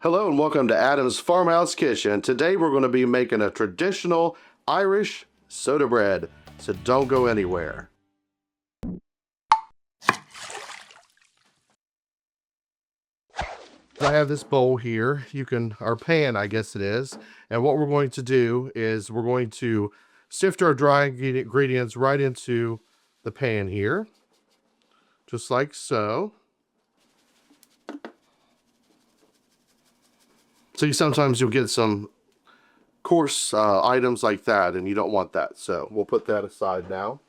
Hello and welcome to Adam's Farmhouse Kitchen. Today we're going to be making a traditional Irish soda bread, so don't go anywhere. I have this bowl here, or pan I guess it is, and what we're going to do is we're going to sift our dry ingredients right into the pan here, just like so. See, sometimes you'll get some coarse items like that, and you don't want that, so we'll put that aside now.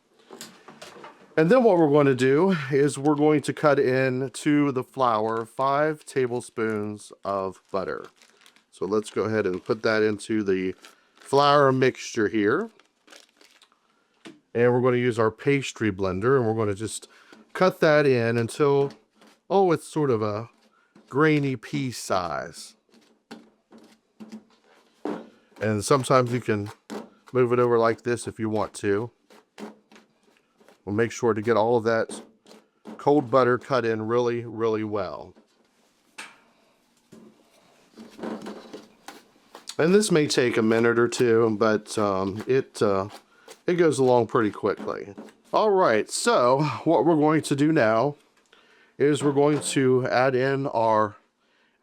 And then what we're going to do is we're going to cut into the flour 5 tablespoons of butter. So let's go ahead and put that into the flour mixture here. And we're going to use our pastry blender, and we're going to just cut that in until, it's sort of a grainy pea size. And sometimes you can move it over like this if you want to. We'll make sure to get all of that cold butter cut in really, really well. And this may take a minute or two, but it goes along pretty quickly. All right, so what we're going to do now is we're going to add in our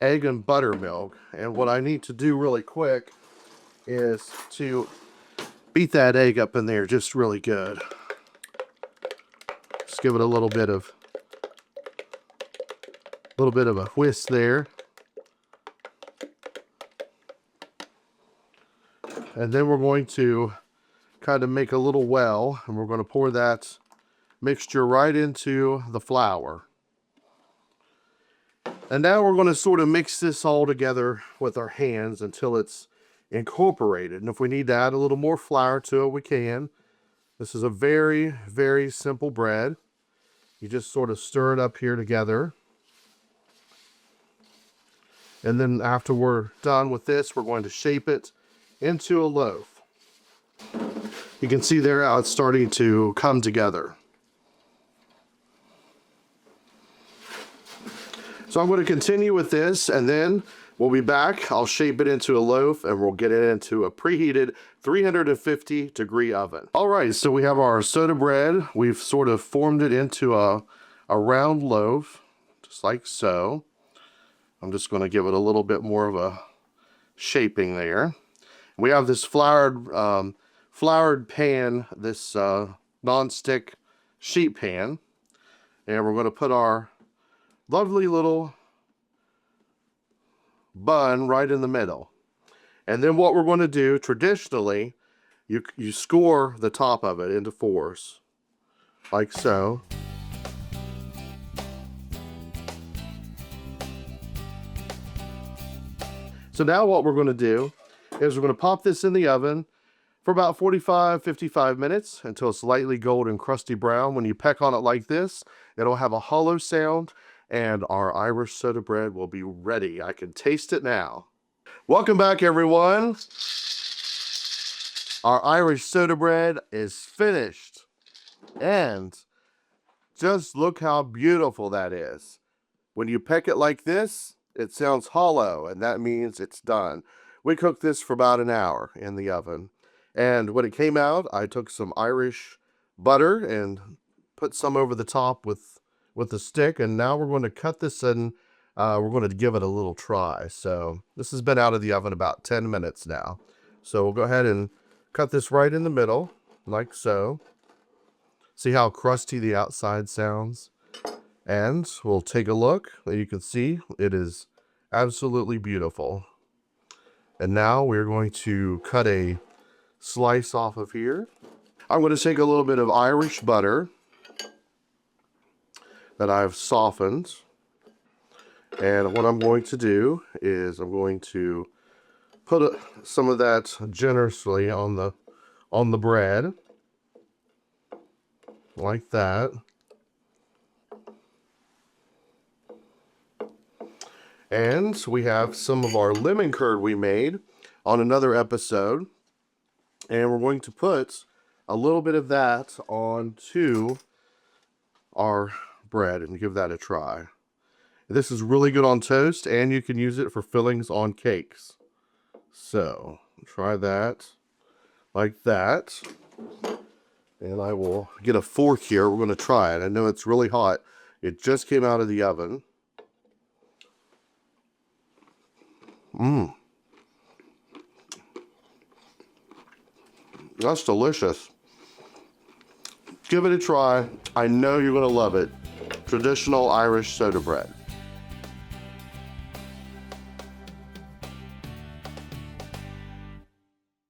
egg and buttermilk. And what I need to do really quick is to beat that egg up in there just really good. Just give it a little bit of a whisk there. And then we're going to kind of make a little well, and we're going to pour that mixture right into the flour. And now we're going to sort of mix this all together with our hands until it's incorporated. And if we need to add a little more flour to it, we can. This is a very, very simple bread. You just sort of stir it up here together. And then after we're done with this, we're going to shape it into a loaf. You can see there how it's starting to come together. So I'm going to continue with this, and then we'll be back. I'll shape it into a loaf, and we'll get it into a preheated 350-degree oven. All right, so we have our soda bread. We've sort of formed it into a round loaf, just like so. I'm just going to give it a little bit more of a shaping there. We have this floured pan, this non-stick sheet pan, and we're going to put our lovely little bun right in the middle. And then what we're going to do, traditionally, you score the top of it into 4s, like so. So now what we're going to do is we're going to pop this in the oven for about 45-55 minutes until it's lightly golden crusty brown. When you peck on it like this, it'll have a hollow sound, and our Irish soda bread will be ready. I can taste it now. Welcome back, everyone. Our Irish soda bread is finished. And just look how beautiful that is. When you peck it like this, it sounds hollow, and that means it's done. We cooked this for about an hour in the oven. And when it came out, I took some Irish butter and put some over the top with a stick. And now we're going to cut this and we're going to give it a little try. So this has been out of the oven about 10 minutes now. So we'll go ahead and cut this right in the middle, like so. See how crusty the outside sounds? And we'll take a look. You can see it is absolutely beautiful. And now we're going to cut a slice off of here. I'm going to take a little bit of Irish butter that I've softened. And what I'm going to do is I'm going to put some of that generously on the bread, like that. And we have some of our lemon curd we made on another episode. And we're going to put a little bit of that onto our bread and give that a try. This is really good on toast, and you can use it for fillings on cakes. So try that like that. And I will get a fork here. We're going to try it. I know it's really hot. It just came out of the oven. That's delicious. Give it a try. I know you're going to love it. Traditional Irish soda bread.